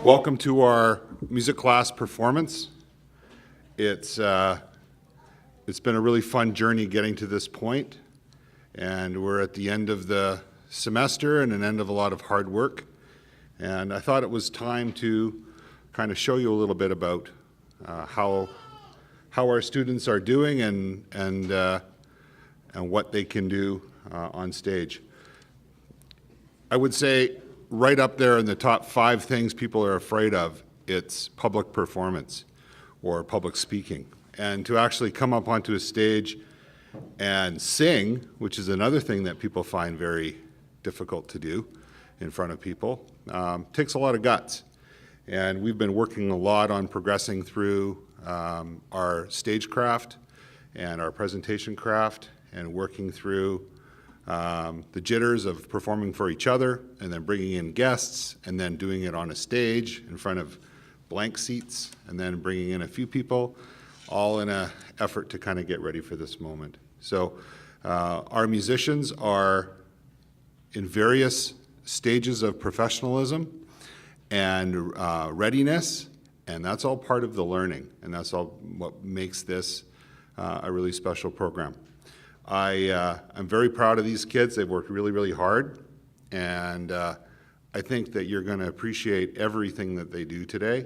Welcome to our music class performance. It's been a really fun journey getting to this point, and we're at the end of the semester and an end of a lot of hard work. And I thought it was time to kind of show you a little bit about how our students are doing and what they can do on stage. I would say right up there in the top 5 things people are afraid of, it's public performance or public speaking. And to actually come up onto a stage and sing, which is another thing that people find very difficult to do in front of people, takes a lot of guts. And we've been working a lot on progressing through our stagecraft and our presentation craft and working through the jitters of performing for each other and then bringing in guests and then doing it on a stage in front of blank seats and then bringing in a few people, all in an effort to kind of get ready for this moment. So our musicians are in various stages of professionalism and readiness, and that's all part of the learning, and that's all what makes this a really special program. I'm very proud of these kids. They've worked really, really hard, and I think that you're going to appreciate everything that they do today,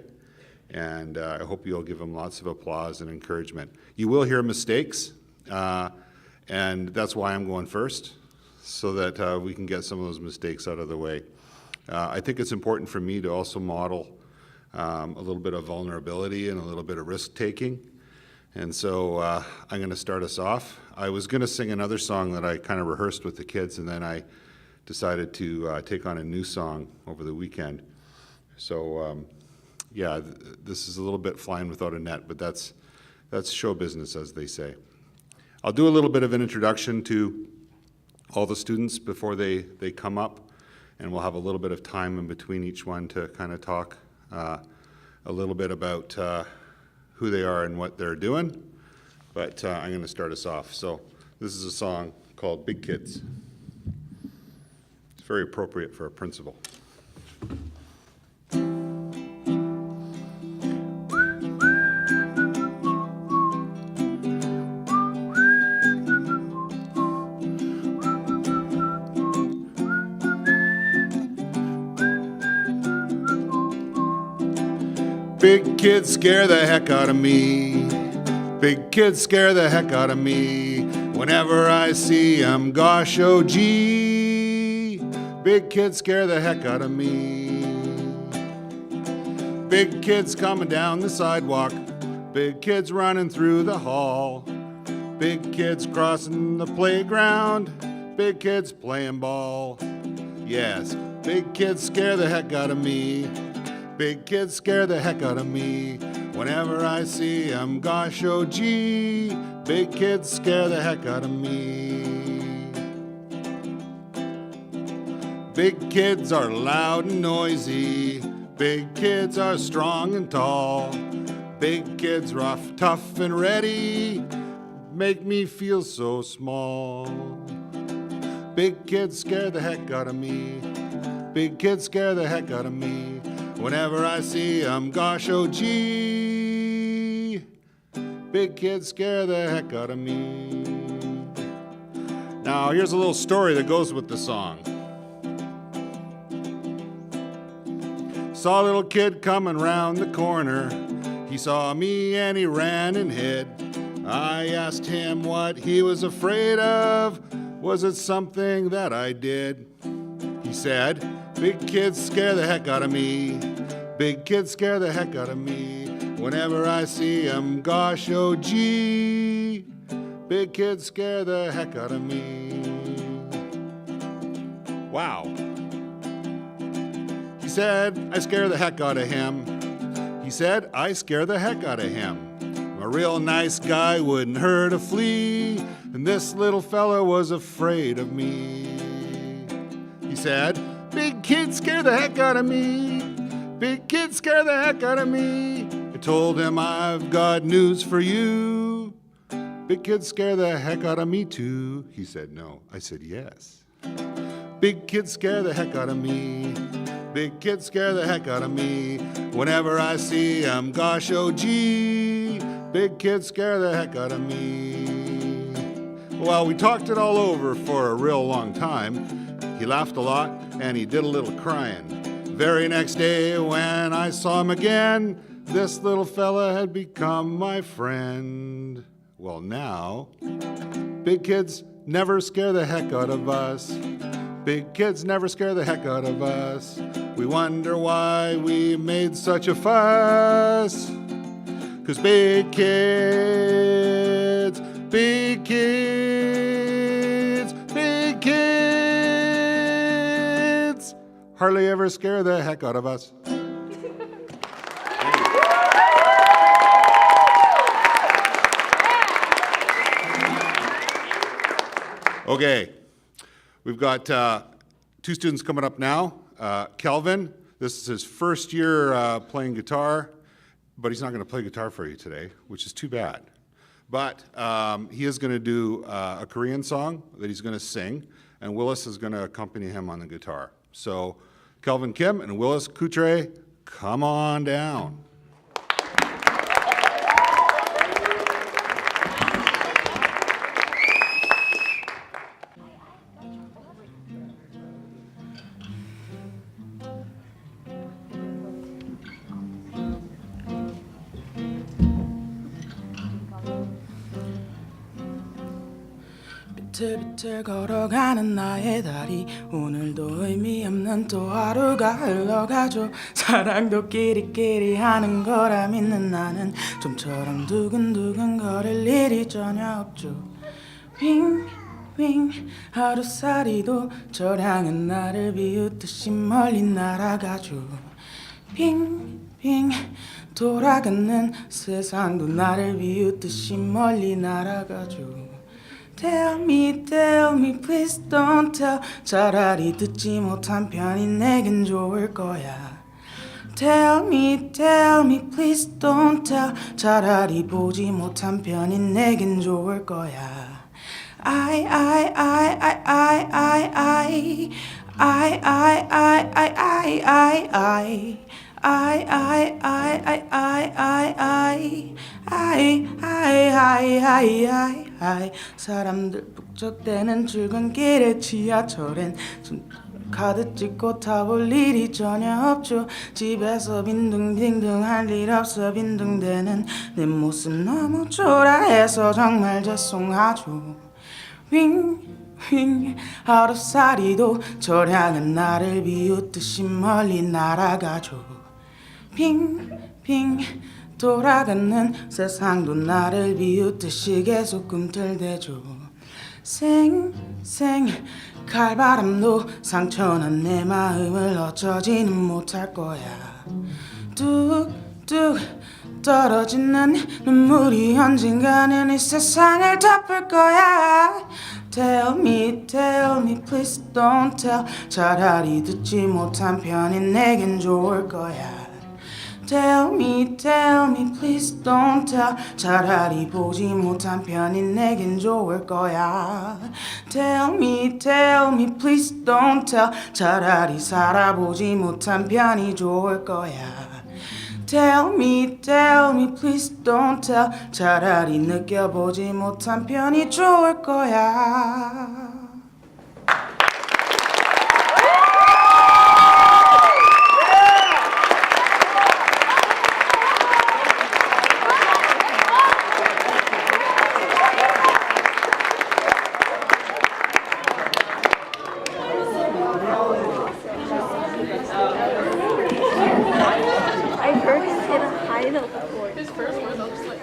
and I hope you'll give them lots of applause and encouragement. You will hear mistakes, and that's why I'm going first, so that we can get some of those mistakes out of the way. I think it's important for me to also model a little bit of vulnerability and a little bit of risk-taking. And so I'm going to start us off. I was going to sing another song that I kind of rehearsed with the kids, and then I decided to take on a new song over the weekend. So yeah, this is a little bit flying without a net, but that's show business, as they say. I'll do a little bit of an introduction to all the students before they come up, and we'll have a little bit of time in between each one to kind of talk a little bit about who they are and what they're doing, but I'm going to start us off. So this is a song called Big Kids. It's very appropriate for a principal. Big kids scare the heck out of me. Big kids scare the heck out of me. Whenever I see them, gosh, oh gee. Big kids scare the heck out of me. Big kids coming down the sidewalk. Big kids running through the hall. Big kids crossing the playground. Big kids playing ball. Yes, big kids scare the heck out of me. Big kids scare the heck out of me. Whenever I see them, gosh, oh gee. Big kids scare the heck out of me. Big kids are loud and noisy. Big kids are strong and tall. Big kids rough, tough, and ready. Make me feel so small. Big kids scare the heck out of me. Big kids scare the heck out of me. Whenever I see them, gosh, oh gee. Big kids scare the heck out of me. Now, here's a little story that goes with the song. Saw a little kid coming round the corner. He saw me and he ran and hid. I asked him what he was afraid of. Was it something that I did? He said, big kids scare the heck out of me. Big kids scare the heck out of me. Whenever I see them, gosh, oh gee. Big kids scare the heck out of me. Wow. He said, I scare the heck out of him. He said, I scare the heck out of him. A real nice guy wouldn't hurt a flea, and this little fella was afraid of me. He said, big kids scare the heck out of me. Big kids scare the heck out of me. I told him, I've got news for you. Big kids scare the heck out of me too. He said, no. I said, yes. Big kids scare the heck out of me. Big kids scare the heck out of me. Whenever I see 'em, gosh, oh gee. Big kids scare the heck out of me. Well, we talked it all over for a real long time. He laughed a lot and he did a little crying. Very next day when I saw him again, this little fella had become my friend. Well, now, big kids never scare the heck out of us. Big kids never scare the heck out of us. We wonder why we made such a fuss. 'Cause big kids, big kids, big kids hardly ever scare the heck out of us. Okay, we've got two students coming up now. Kelvin, this is his first year playing guitar, but he's not going to play guitar for you today, which is too bad. But he is going to do a Korean song that he's going to sing, and Willis is going to accompany him on the guitar. So Kelvin Kim and Willis Coutre, come on down. 비틀비틀 걸어가는 나의 다리 오늘도 의미 없는 또 하루가 흘러가죠. 사랑도 끼리끼리 하는 거라 믿는 나는 좀처럼 두근두근 거릴 일이 전혀 없죠. 윙윙 하루살이도 절 향한 나를 비웃듯이 멀리 날아가죠. 빙빙 돌아가는 세상도 나를 비웃듯이 멀리 날아가죠. Tell me, please don't tell. 차라리 듣지 못한 편이 내겐 좋을 거야. Tell me, please don't tell. 차라리 보지 못한 편이 내겐 좋을 거야. I 사람들 북적대는 출근길에 지하철엔 카드 찍고 타볼 일이 전혀 없죠. 집에서 빈둥빈둥 할 일 없어 빈둥대는 내 모습 너무 초라해서 정말 죄송하죠. 윙윙 하루살이도 절 향한 나를 비웃듯이 멀리 날아가죠. 빙빙 돌아가는 세상도 나를 비웃듯이 계속 꿈틀대죠. 생생 칼바람도 상처난 내 마음을 어쩌지는 못할 거야. 뚝뚝 떨어지는 눈물이 언젠가는 이 세상을 덮을 거야. Tell me, please don't tell. 차라리 듣지 못한 편이 내겐 좋을 거야. Tell me, please don't tell. 차라리 보지 못한 편이 내겐 좋을 거야. Tell me, please don't tell. 차라리 살아보지 못한 편이 좋을 거야. Tell me, please don't tell. 차라리 느껴보지 못한 편이 좋을 거야.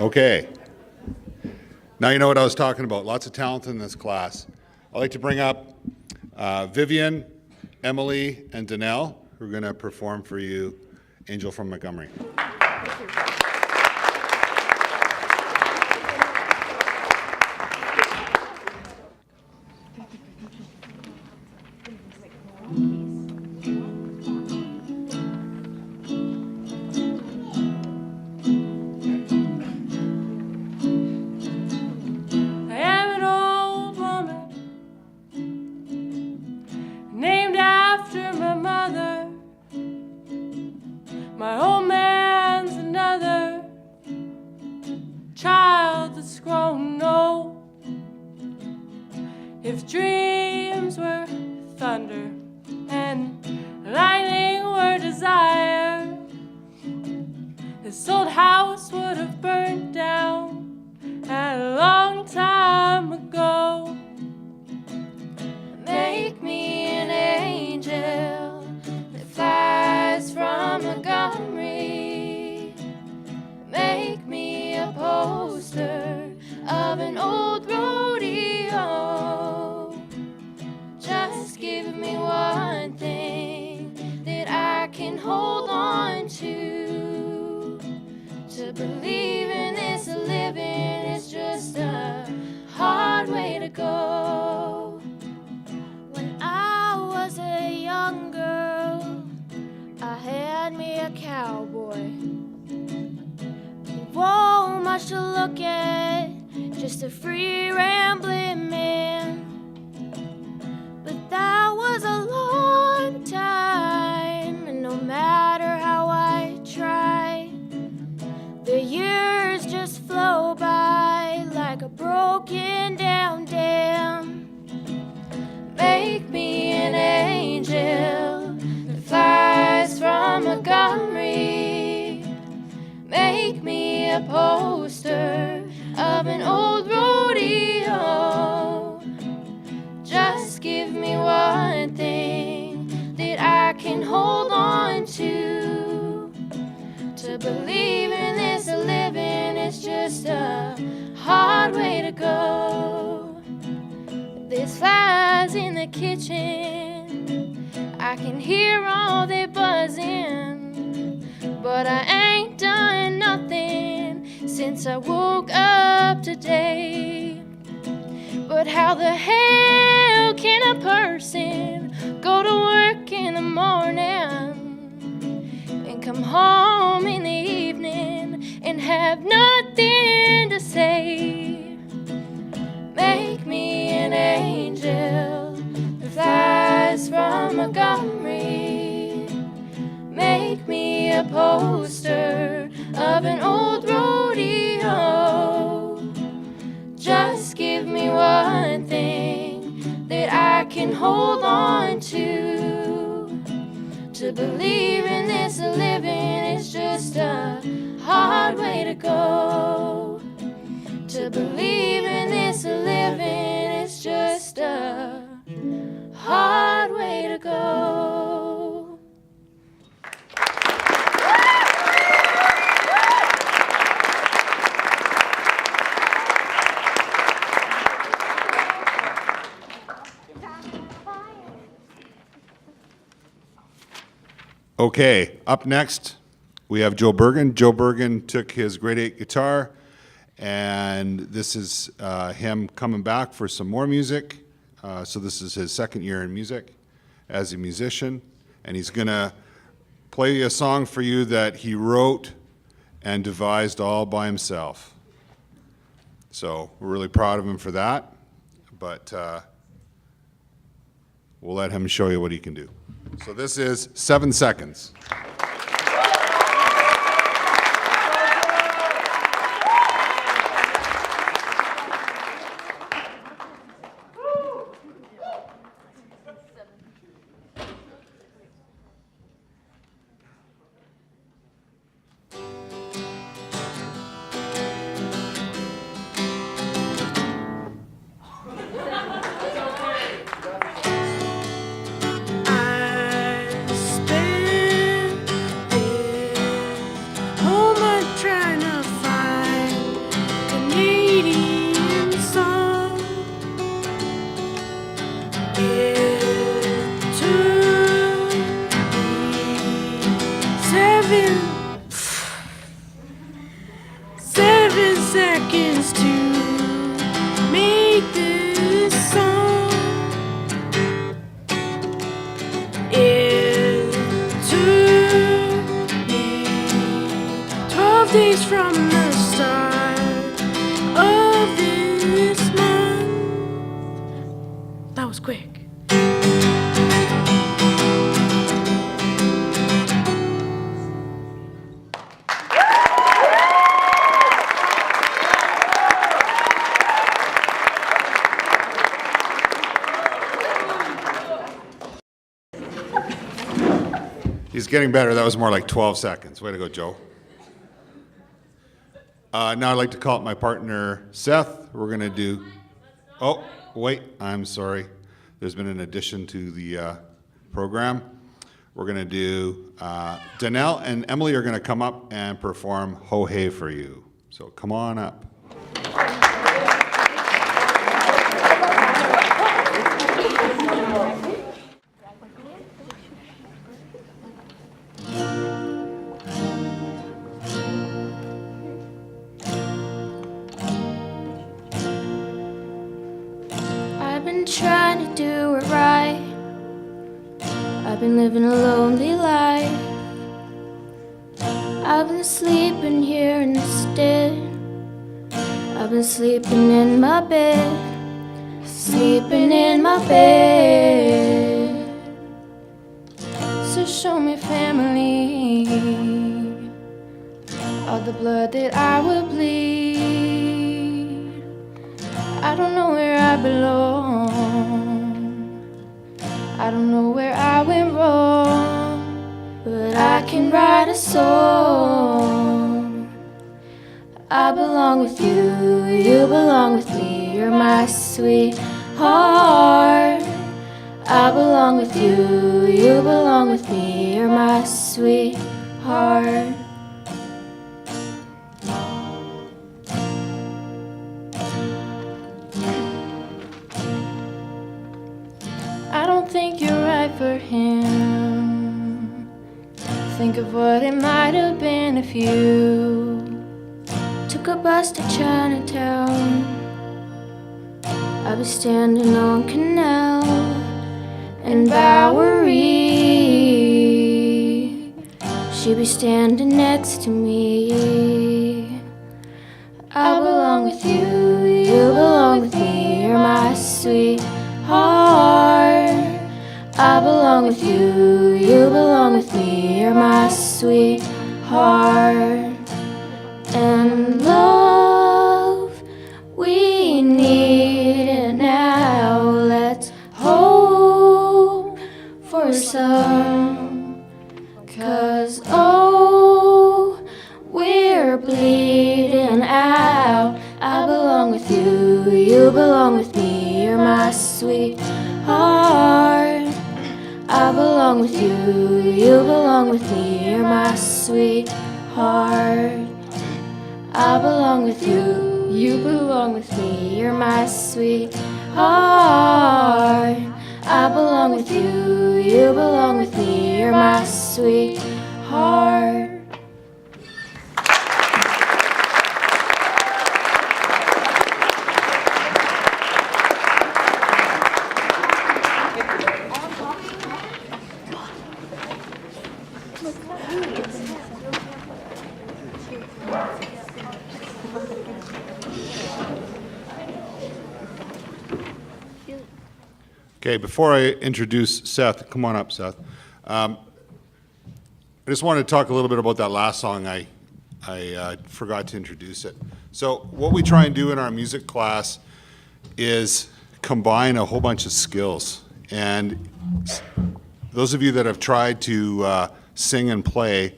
Okay. Now you know what I was talking about. Lots of talent in this class. I'd like to bring up Vivian, Emily, and Danelle, who are going to perform for you Angel from Montgomery. If dreams were thunder and lightning were desire, this old house would have burned down a long time ago. Make me an angel that flies from Montgomery. Make me a poster of an old rodeo. Just give me one thing that I can hold on to. To believe in this living is just a hard way to go. When I was a young girl, I had me a cowboy. He won't much to look at, just a free rambling man. But that was a long time, and no matter how I try, the years just flow by like a broken down dam. Make me an angel that flies from Montgomery. Make me a poster of an old rodeo. Just give me one thing that I can hold on to. To believe in this living is just a hard way to go. There's flies in the kitchen, I can hear all they buzzing, but I ain't done nothing since I woke up today. But how the hell can a person go to work in the morning and come home in the evening and have nothing to say? Make me an angel that flies from Montgomery. Make me a poster of an old rodeo. Just give me one thing that I can hold on to. To believe in this living is just a hard way to go. To believe in this living is just a hard way to go. Okay, up next, we have Joe Bergen. Joe Bergen took his grade 8 guitar, and this is him coming back for some more music. So this is his second year in music as a musician, and he's gonna play a song for you that he wrote and devised all by himself. So we're really proud of him for that, but we'll let him show you what he can do. So this is 7 seconds. Seconds to make this song. It took me 12 days from the start of this month. That was quick. He's getting better. That was more like 12 seconds. Way to go, Joe. Now I'd like to call up my partner, Seth. We're going to do... Oh, wait, I'm sorry. There's been an addition to the program. We're going to do... Danelle and Emily are going to come up and perform Ho Hey for you. So come on up. I've been trying to do it right. I've been living a lonely life. I've been sleeping here instead. I've been sleeping in my bed. Sleeping in my bed. So show me family, all the blood that I will bleed. I don't know where I belong. I don't know where I went wrong, but I can write a song. I belong with you, you belong with me, you're my sweetheart. I belong with you, you belong with me, you're my sweetheart. I don't think you're right for him. Think of what it might have been if you took a bus to Chinatown. I'd be standing on Canal and Bowery. She'd be standing next to me. I belong with you, you belong with me, you're my sweetheart. I belong with you, you belong with me, you're my sweetheart. And love, we need it now. Let's hope for some, 'cause oh, we're bleeding out. I belong with you, you belong with me, you're my sweetheart. I belong with you, you belong with me, you're my sweetheart. I belong with you, you belong with me, you're my sweetheart. I belong with you, you belong with me, you're my sweetheart. Okay, before I introduce Seth, come on up, Seth. I just wanted to talk a little bit about that last song. I forgot to introduce it. So what we try and do in our music class is combine a whole bunch of skills. And those of you that have tried to sing and play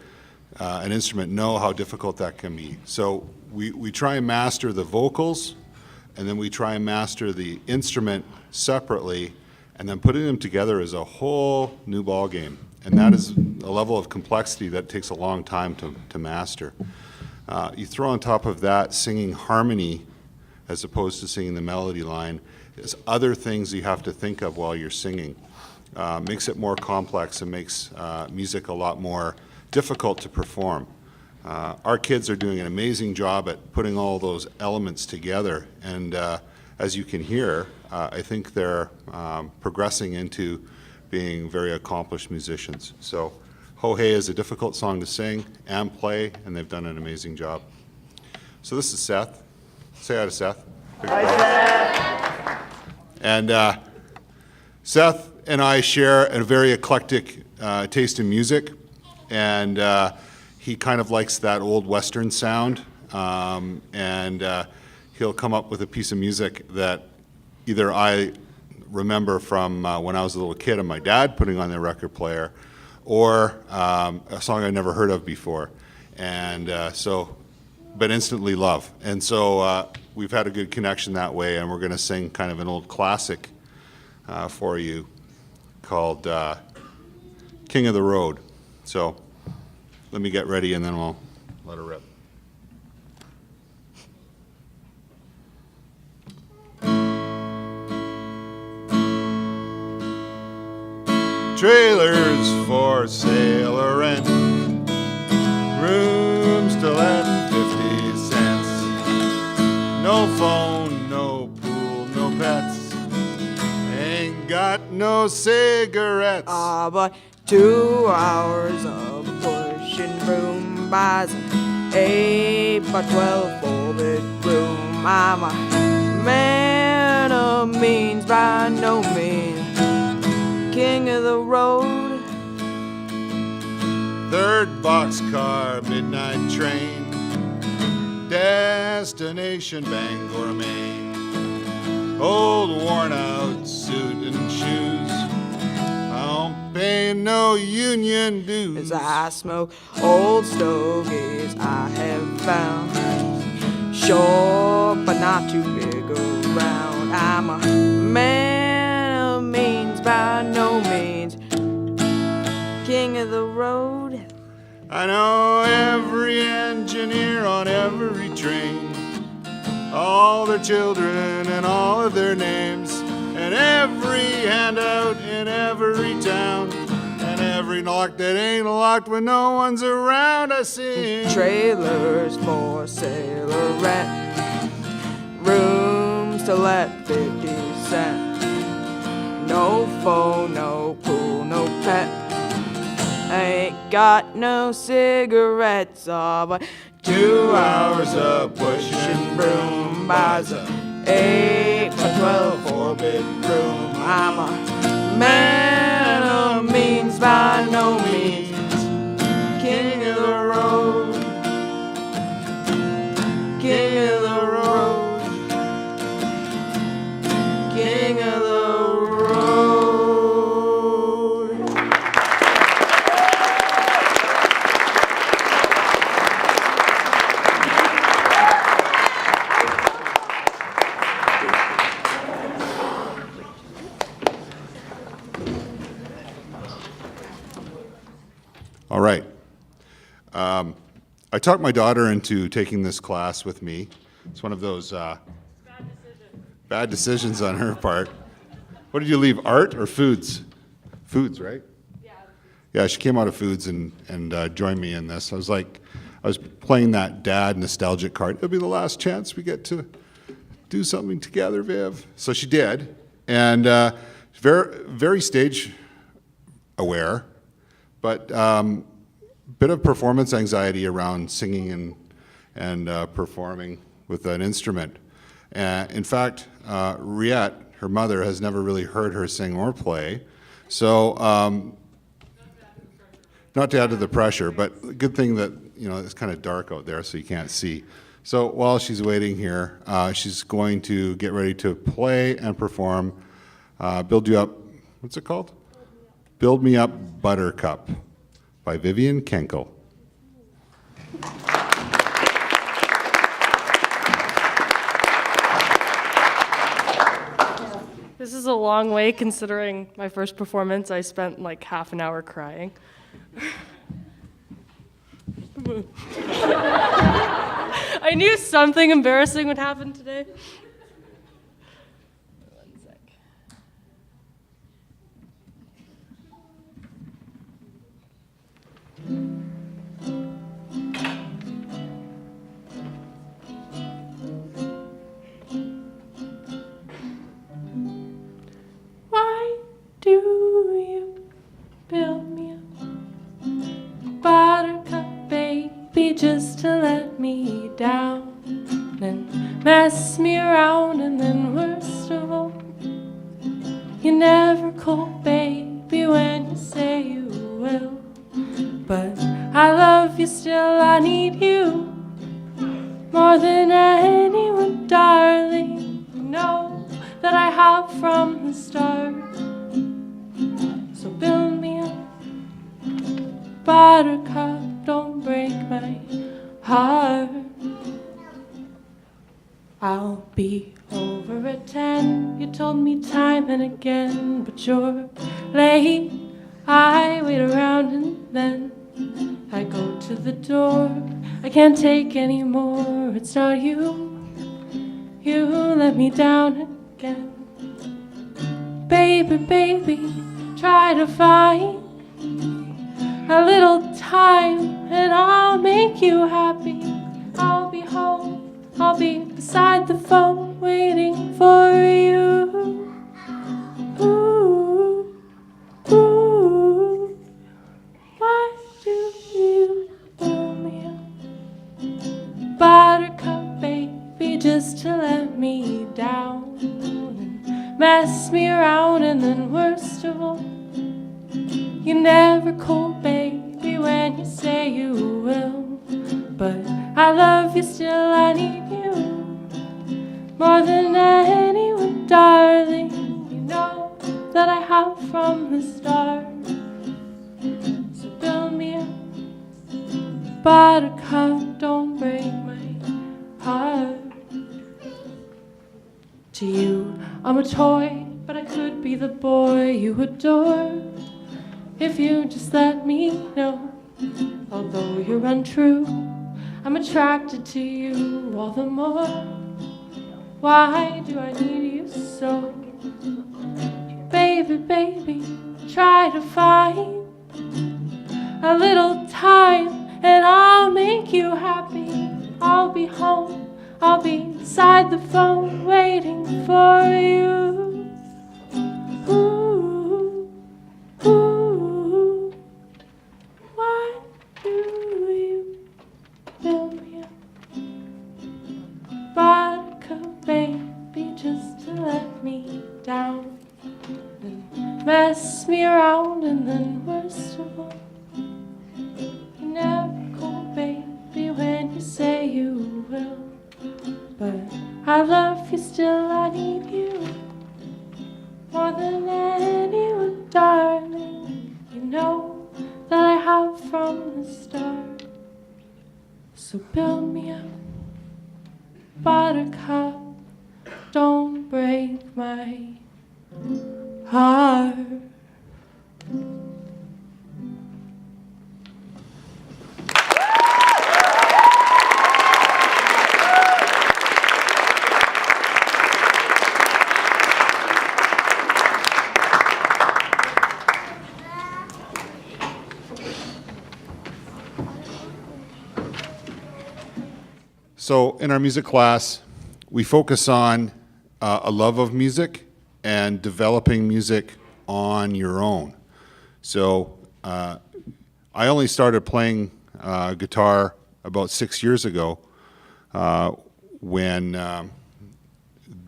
an instrument know how difficult that can be. So we try and master the vocals, and then we try and master the instrument separately, and then putting them together is a whole new ball game. And that is a level of complexity that takes a long time to master. You throw on top of that singing harmony as opposed to singing the melody line. There's other things you have to think of while you're singing. Makes it more complex and makes music a lot more difficult to perform. Our kids are doing an amazing job at putting all those elements together, and as you can hear, I think they're progressing into being very accomplished musicians. So Ho Hey is a difficult song to sing and play, and they've done an amazing job. So this is Seth. Say hi to Seth. Hi, Seth. And Seth and I share a very eclectic taste in music, and he kind of likes that old Western sound, and he'll come up with a piece of music that either I remember from when I was a little kid and my dad putting on the record player, or a song I'd never heard of before. And but instantly love. And so we've had a good connection that way, and we're going to sing kind of an old classic for you called King of the Road. So let me get ready, and then we'll let her rip. Trailers for sale or rent, rooms to let 50 cents. No phone, no pool, no pets. Ain't got no cigarettes. But 2 hours of pushing broom buys an 8 by 12 4-bedroom. I'm a man of means by no means, king of the road. Third boxcar, midnight train, destination Bangor, Maine. Old worn out suit and shoes, I don't pay no union dues. As I smoke old stogies I have found, short but not too big around. I'm a man of means by no means, king of the road. I know every engineer on every train, all their children and all of their names, and every handout in every town, and every lock that ain't locked when no one's around. I sing Trailers for sale or rent, rooms to let 50 cents. No phone, no pool, no pet. Ain't got no cigarettes, but 2 hours of pushing broom buys a 8 by 12 4-bedroom. I'm a man of means by no means, king of the road, king of the road, king of the road. All right. I talked my daughter into taking this class with me. It's one of those bad decisions on her part. What did you leave, art or foods? Foods, right? Yeah, she came out of foods and joined me in this. I was playing that dad nostalgic card. It'll be the last chance we get to do something together, Viv. So she did, and very, very stage aware, but bit of performance anxiety around singing and performing with an instrument. In fact, Riette, her mother, has never really heard her sing or play. So, not to add to the pressure, but good thing that, it's kind of dark out there so you can't see. So while she's waiting here, she's going to get ready to play and perform Build You Up, what's it called? Build Me Up Buttercup by Vivian Kenkel. This is a long way considering my first performance. I spent like half an hour crying. I knew something embarrassing would happen today. One sec. Why do you build me up, buttercup baby, just to let me down, then mess me around, and then worst of all, you never call baby when you say you will. But I love you still, I need you more than anyone, darling. You know that I have from the start. So build me up, Buttercup, don't break my heart. I'll be over at 10. You told me time and again, but you're late. I wait around and then I go to the door. I can't take any more. It's not you. You let me down again. Baby, baby, try to find a little time and I'll make you happy. I'll be home. I'll be beside the phone waiting for you. Ooh, ooh, why do you fill me up? Buttercup, baby, just to let me down and mess me around, and then worst of all, you never call, baby, when you say you will. But I love you still, I need you more than anyone, darling. You know that I have from the start. So build me up, buttercup, don't break my heart. To you, I'm a toy, but I could be the boy you adore if you just let me know. Although you're untrue, I'm attracted to you all the more. Why do I need you so? Baby, baby, try to find a little time and I'll make you happy. I'll be home, I'll be beside the phone waiting for you. Ooh, ooh, why do you build me up? Buttercup, baby, just to let me down and mess me around, and then worst of all, you never call, baby, when you say you will. But I love you still, I need you more than anyone, darling. You know that I have from the start. So build me up, buttercup, don't break my heart. So in our music class, we focus on a love of music and developing music on your own. So I only started playing guitar about 6 years ago when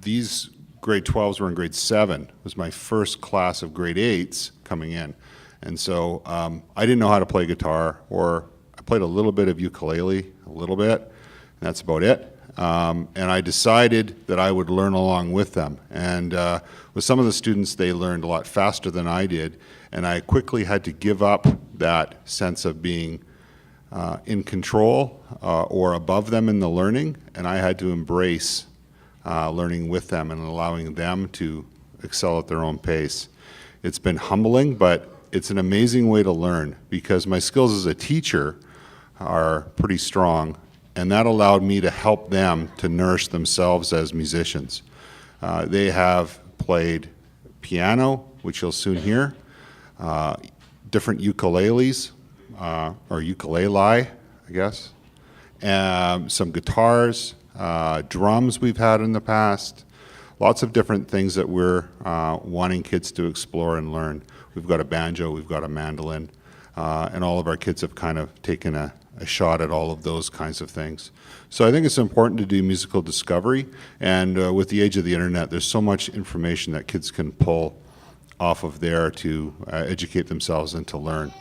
these grade 12s were in grade 7. It was my first class of grade 8s coming in. And so I didn't know how to play guitar, or I played a little bit of ukulele, a little bit. That's about it. And I decided that I would learn along with them. And with some of the students, they learned a lot faster than I did. And I quickly had to give up that sense of being in control or above them in the learning. And I had to embrace learning with them and allowing them to excel at their own pace. It's been humbling, but it's an amazing way to learn, because my skills as a teacher are pretty strong. And that allowed me to help them to nourish themselves as musicians. They have played piano, which you'll soon hear, different ukuleles, or ukulele, I guess, some guitars, drums we've had in the past, lots of different things that we're wanting kids to explore and learn. We've got a banjo, we've got a mandolin, and all of our kids have kind of taken a shot at all of those kinds of things. So I think it's important to do musical discovery, and with the age of the internet, there's so much information that kids can pull off of there to educate themselves and to learn.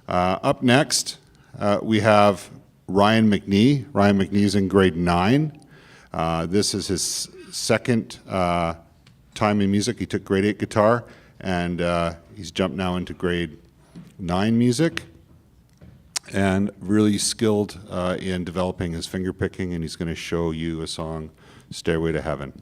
Up next, we have Ryan McNee. Ryan McNee is in grade 9. This is his second time in music. He took grade 8 guitar, and he's jumped now into grade 9 music. and really skilled in developing his finger picking, and he's going to show you a song, Stairway to Heaven.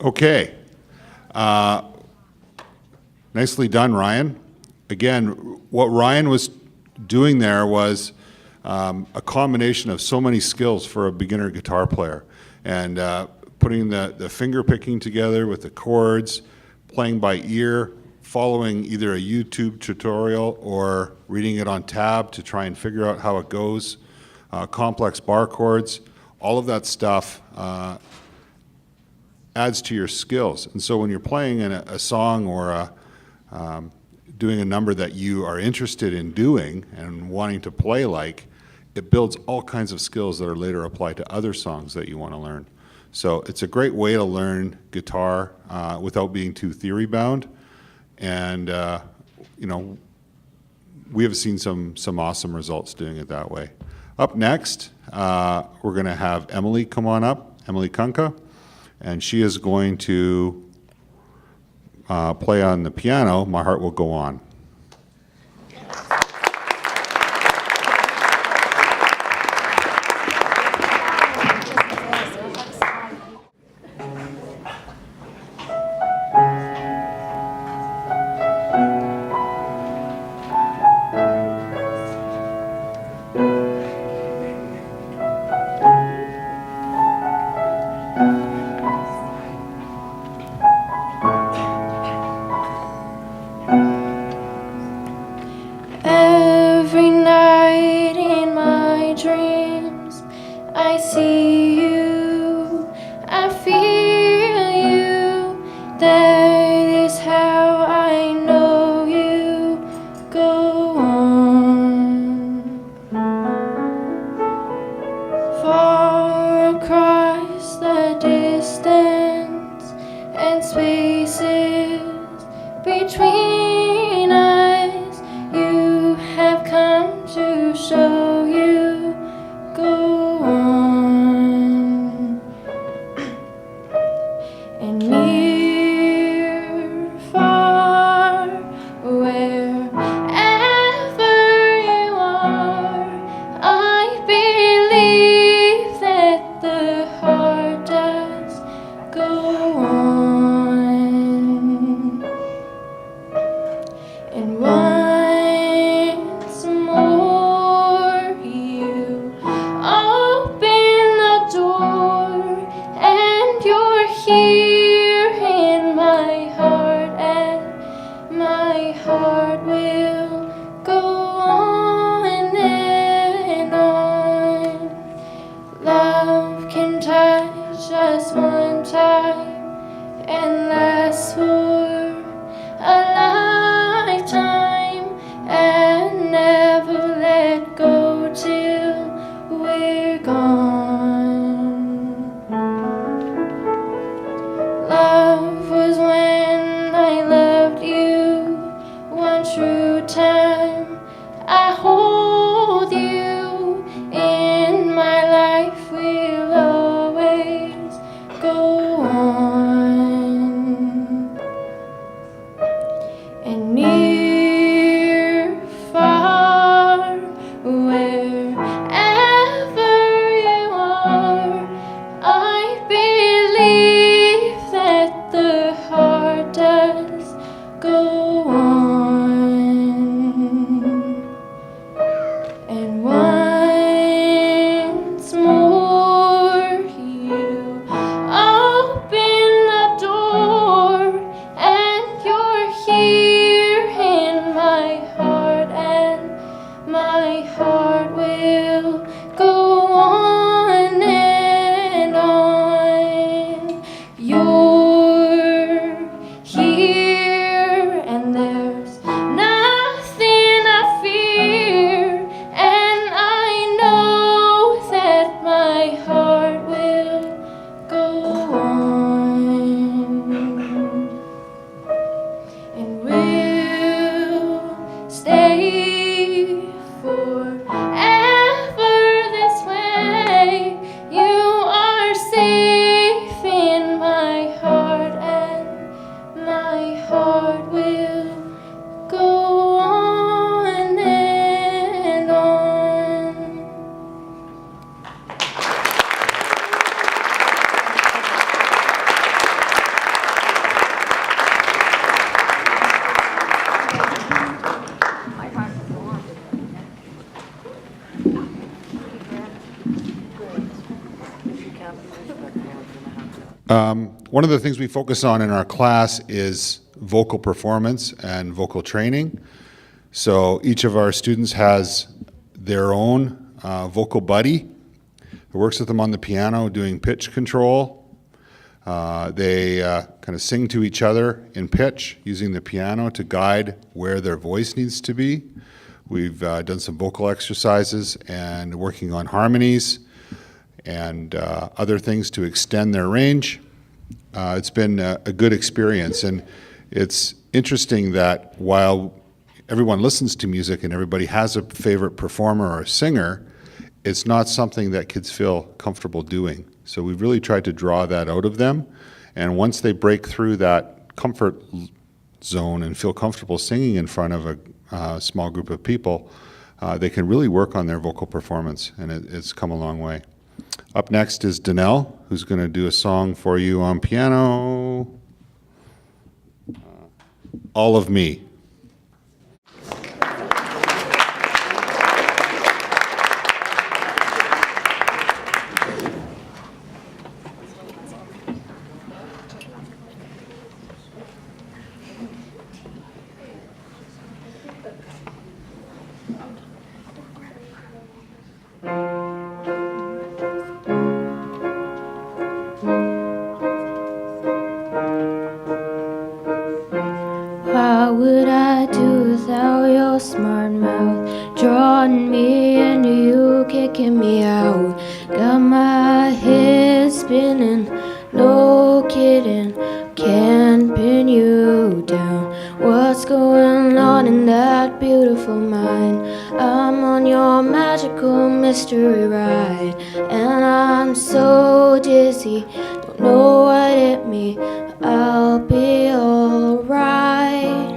Okay. Nicely done, Ryan. Again, what Ryan was doing there was a combination of so many skills for a beginner guitar player. And putting the finger picking together with the chords, playing by ear, following either a YouTube tutorial or reading it on tab to try and figure out how it goes, complex bar chords, all of that stuff adds to your skills. And so when you're playing in a song or doing a number that you are interested in doing and wanting to play like, it builds all kinds of skills that are later applied to other songs that you want to learn. So it's a great way to learn guitar without being too theory bound. And you know, we have seen some awesome results doing it that way. Up next, we're going to have Emily come on up, Emily Kunka, and she is going to play on the piano, My Heart Will Go On. that is how I know you. Go on. Far across the distance and spaces between us, you have come to show you. Go on. And near, far, wherever you are, I believe that the heart does go on. And once more you open the door, and you're here in my heart, and my heart will go on and on. Love can touch us one time and last for a lifetime, and never let go till we're gone. Love was when I loved you one true time. I hold you in my life, will always go on. And near, far, wherever you are, I believe that the heart does go on. And once more you open the door, and you're here in my heart, and my heart will go on and on. You're here, and there's nothing I fear, and I know that my heart will go on. And we'll stay forever this way. You are safe in my heart, and my heart will go on and on. One of the things we focus on in our class is vocal performance and vocal training. So each of our students has their own vocal buddy who works with them on the piano doing pitch control. They kind of sing to each other in pitch using the piano to guide where their voice needs to be. We've done some vocal exercises and working on harmonies and other things to extend their range. It's been a good experience, and it's interesting that while everyone listens to music and everybody has a favorite performer or singer, it's not something that kids feel comfortable doing. So we've really tried to draw that out of them, and once they break through that comfort zone and feel comfortable singing in front of a small group of people, they can really work on their vocal performance, and it's come a long way. Up next is Danelle, who's going to do a song for you on piano, All of Me. No kidding, can't pin you down. What's going on in that beautiful mind? I'm on your magical mystery ride, and I'm so dizzy, don't know what hit me, but I'll be alright.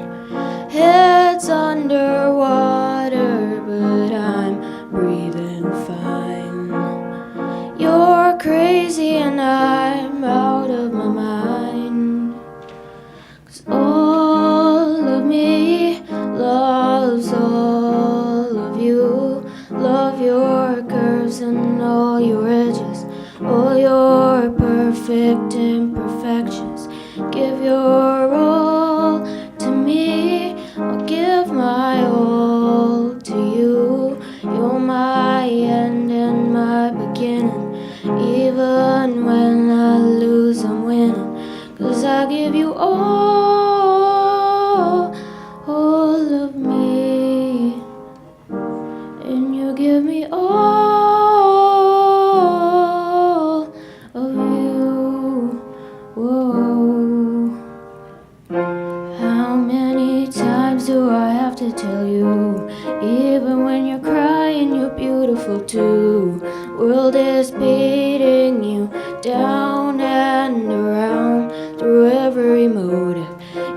Head's underwater, but I'm breathing fine. You're crazy and I'm out of my mind. 'Cause all of me loves all of you. Love your curves and all your edges, all your perfect imperfections. Give your all to me, I'll give my all to you. You're my end and my beginning. Even when I lose, I'm winning. 'Cause I give you all of me, and you give me all of you. Whoa. How many times do I have to tell you? Even when you're crying, you're beautiful too. World is beating you down and around through every motive.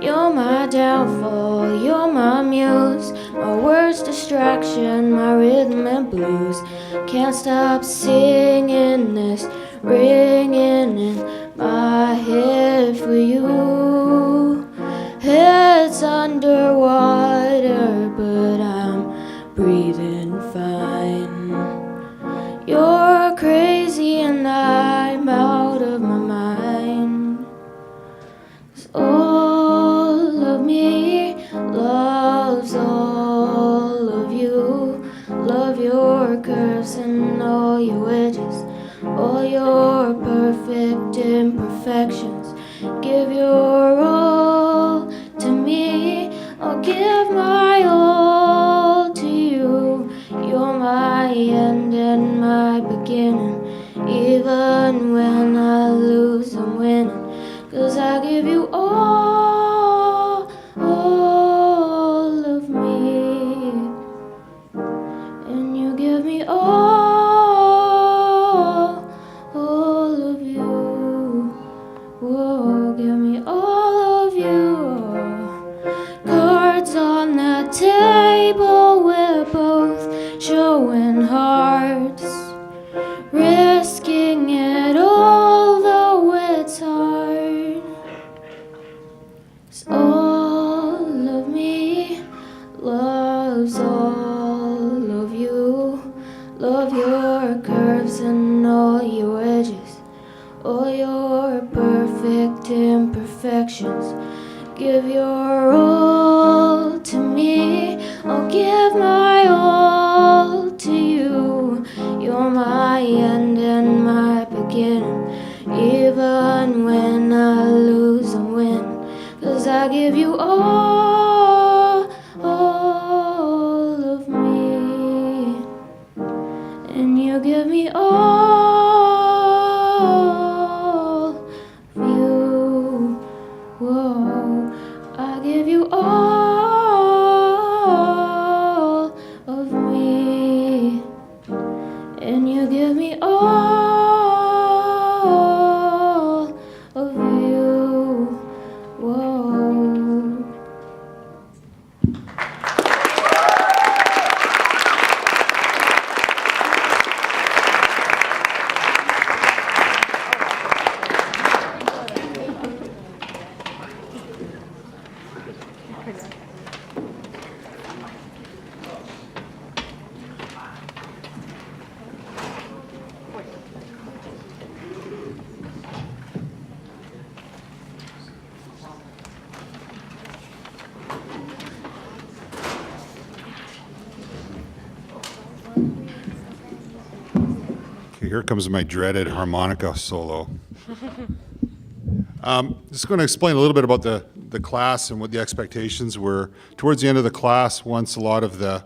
You're my downfall, you're my muse, my worst distraction, my rhythm and blues. Can't stop singing this, ringing in my head for you. Head's underwater, but I'm breathing fine. You're crazy and I'm out of my mind. 'Cause all of me loves all of you. Love your curves and all your edges, all your perfect imperfections. Give your all to me, I'll give my all to you. You're my end and my beginning. Even when I lose, I'm winning. 'Cause I give you all of me, and you give me all of you. Whoa, give me all of you. Cards on the table, we're both showing hearts, risking it all though it's hard. 'Cause all of me loves all of you. Love your curves and all your edges, all your perfect imperfections. Give your all to me, I'll give my all to you. You're my end and my beginning. Even when I lose, I'm winning. 'Cause I give you all of me, and you give me all of you. Whoa, I give you all of me, and you give me all of you. Whoa. Okay, here comes my dreaded harmonica solo. Just going to explain a little bit about the class and what the expectations were. Towards the end of the class, once a lot of the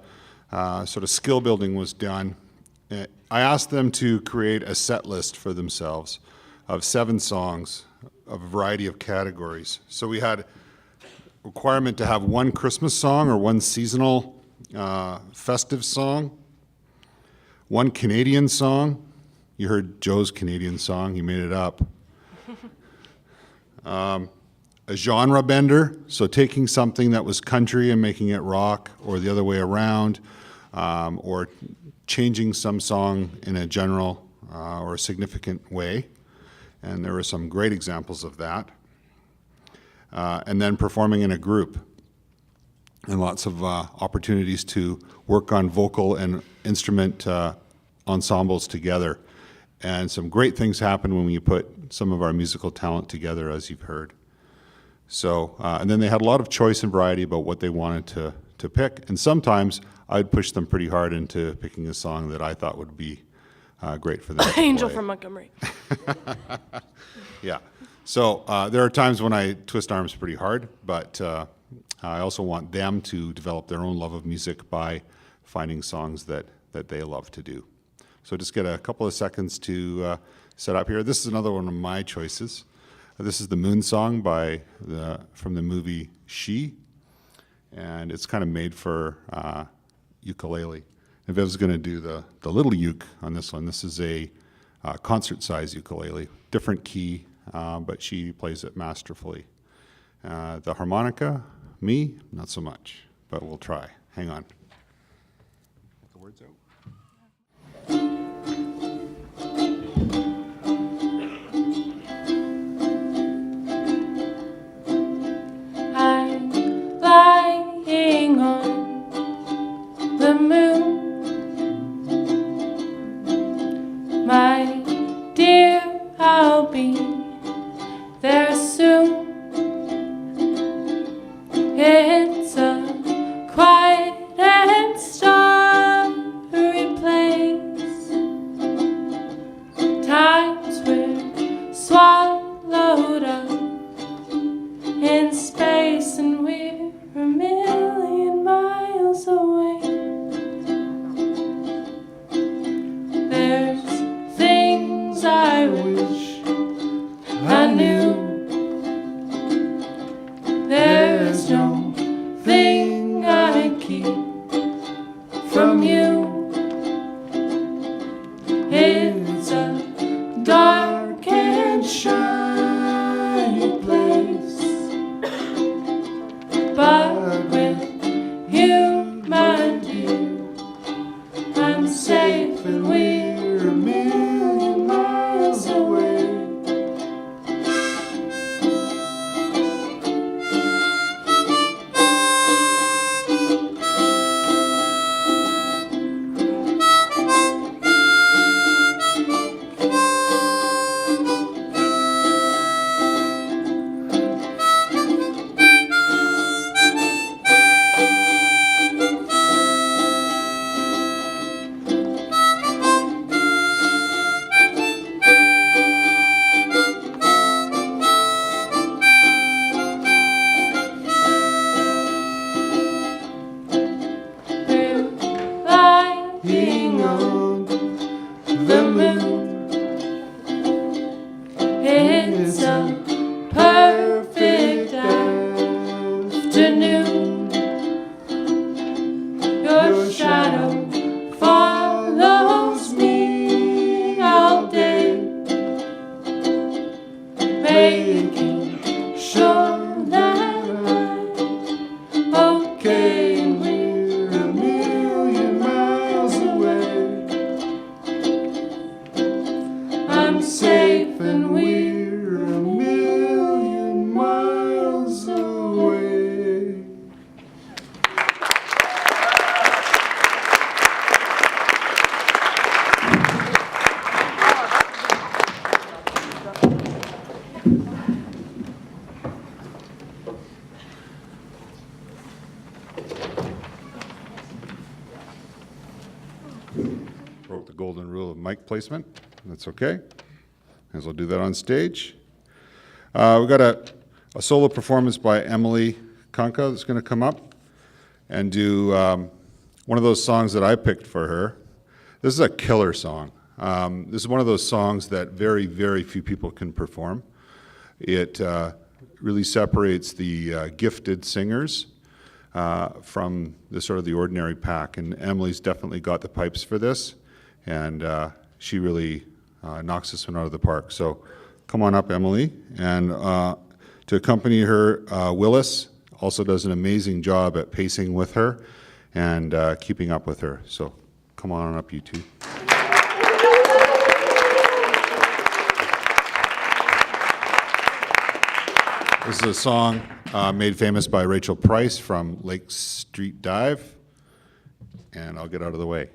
sort of skill building was done, I asked them to create a set list for themselves of 7 songs of a variety of categories. So we had requirement to have one Christmas song or one seasonal festive song, one Canadian song. You heard Joe's Canadian song, he made it up. A genre bender, so taking something that was country and making it rock, or the other way around, or changing some song in a general or a significant way. And there were some great examples of that. And then performing in a group, and lots of opportunities to work on vocal and instrument ensembles together. And some great things happen when you put some of our musical talent together, as you've heard. So, and then they had a lot of choice and variety about what they wanted to pick. And sometimes I'd push them pretty hard into picking a song that I thought would be great for them to Angel play. from Montgomery. Yeah. So there are times when I twist arms pretty hard, but I also want them to develop their own love of music by finding songs that they love to do. So just get a couple of seconds to set up here. This is another one of my choices. This is the Moon Song from the movie She, and it's kind of made for ukulele. If I was going to do the little uke on this one, this is a concert-size ukulele, different key, but she plays it masterfully. The harmonica, me, not so much, but we'll try. Hang on. Get the words out. I'm lying on the moon, my dear, I'll be there soon. It's a quiet and starry place. Times we're swallowed up in space, and we're a million miles away. There's things I wish I knew. There's no thing I keep from you. It's a dark and shiny place, but with you, my dear, I'm safe, and we're a million miles away. Lying on the moon, it's a perfect afternoon. Your shadow follows me all day, making sure that I'm okay. We're a million miles away. I'm safe, and we're a million miles away. Broke the golden rule of mic placement. That's okay, as I'll do that on stage. We've got a solo performance by Emily Kanka that's going to come up and do one of those songs that I picked for her. This is a killer song. This is one of those songs that very, very few people can perform. It really separates the gifted singers from the sort of the ordinary pack. And Emily's definitely got the pipes for this, and she really knocks this one out of the park. So come on up, Emily. And to accompany her, Willis also does an amazing job at pacing with her and keeping up with her. So come on up, you two. This is a song made famous by Rachel Price from Lake Street Dive, and I'll get out of the way.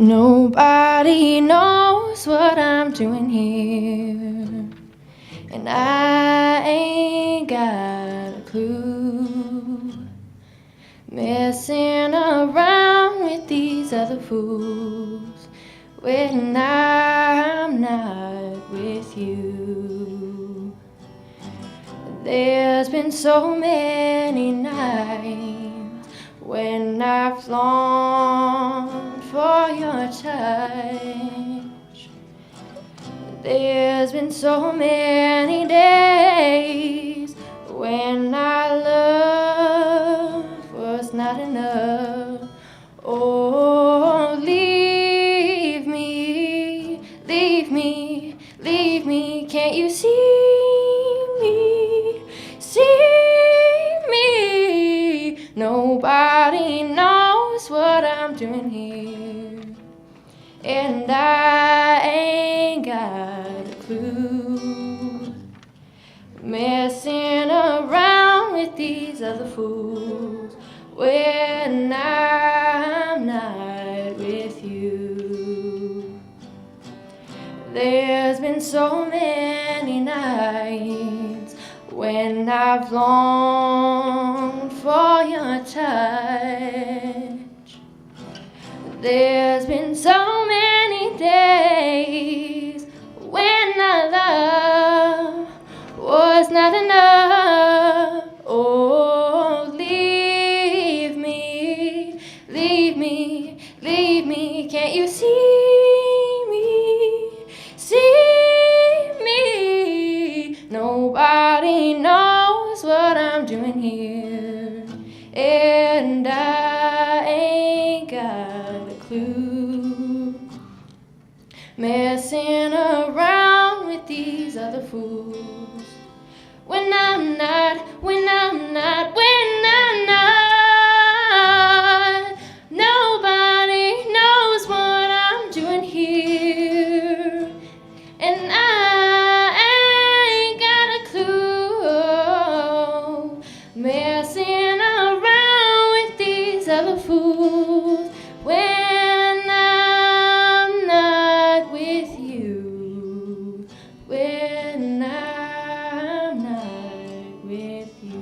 Nobody knows what I'm doing here, and I ain't got a clue. Messing around with these other fools when I'm not with you. There's been so many nights when I've longed for your touch. There's been so many days when I love was not enough. Oh, leave me, leave me, leave me. Can't you see me, see me? Nobody knows what I'm doing here, and I ain't got a clue. Messing around with these other fools when I'm not with you. There's been so many nights when I've longed for your touch. There's been so many days when our love was not enough. Oh, leave me, leave me, leave me. Can't you see me, see me? Nobody knows what I'm doing here, and I ain't got a clue. Messing around with these other fools when I'm not, when I'm not, when I'm not. Nobody knows what I'm doing here, and I ain't got a clue. Messing around with these other fools when I'm not with you, when I'm not with you.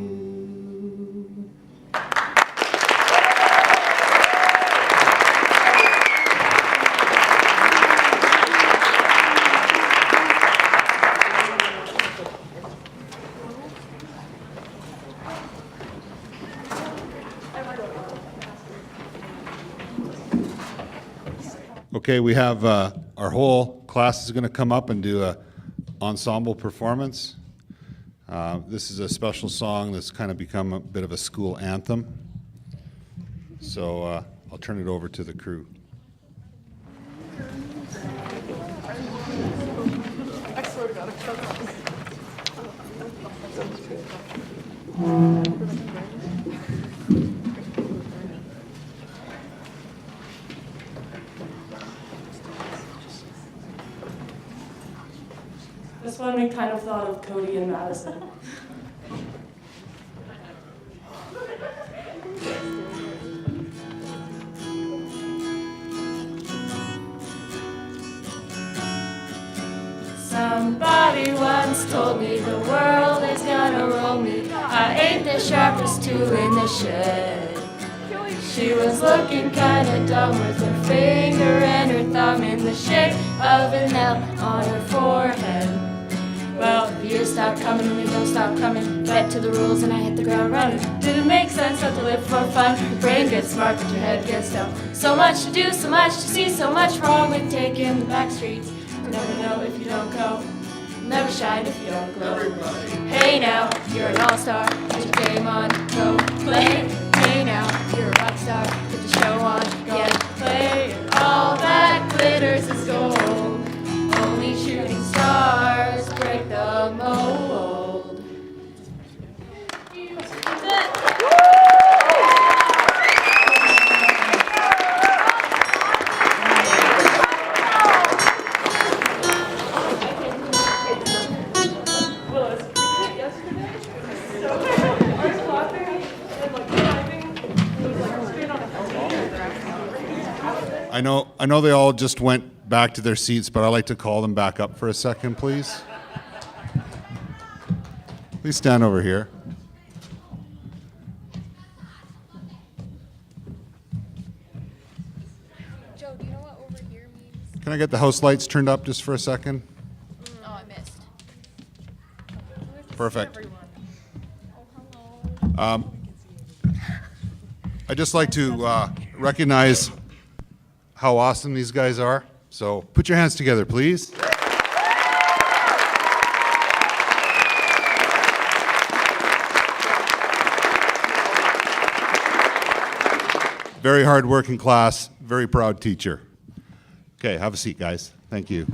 Okay, we have our whole class is going to come up and do a ensemble performance. This is a special song that's kind of become a bit of a school anthem. So I'll turn it over to the crew. This one we kind of thought of Cody and Madison. Somebody once told me the world is gonna roll me. I ain't the sharpest tool in the shed. She was looking kinda dumb with her finger and her thumb in the shape of an L on her forehead. Well, the years stop coming and they don't stop coming. Bent to the rules and I hit the ground running. Didn't make sense not to live for fun. Your brain gets smart but your head gets dumb. So much to do, so much to see, so much wrong with taking the back streets. You'll never know if you don't go. You'll never shine if you don't glow. Hey now, you're an all-star. Get your game on, go play. Hey now, you're a rock star. Get the show on, go play. All that glitters is gold. Only shooting stars break the mold. I know they all just went back to their seats, but I'd like to call them back up for a second, please. Please stand over here. Joe, do you know what over here means? Can I get the house lights turned up just for a second? Oh, I missed. Perfect. I'd just like to recognize how awesome these guys are. So put your hands together, please. Very hard-working class, very proud teacher. Okay, have a seat, guys. Thank you.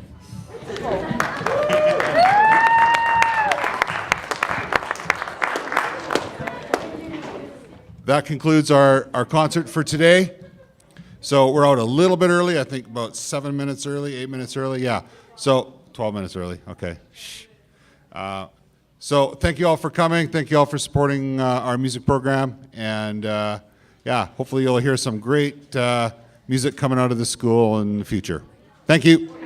That concludes our concert for today. So we're out a little bit early, I think about 7 minutes early, 8 minutes early, yeah. So 12 minutes early, okay. Shh. So thank you all for coming. Thank you all for supporting our music program. And yeah, hopefully you'll hear some great music coming out of the school in the future. Thank you.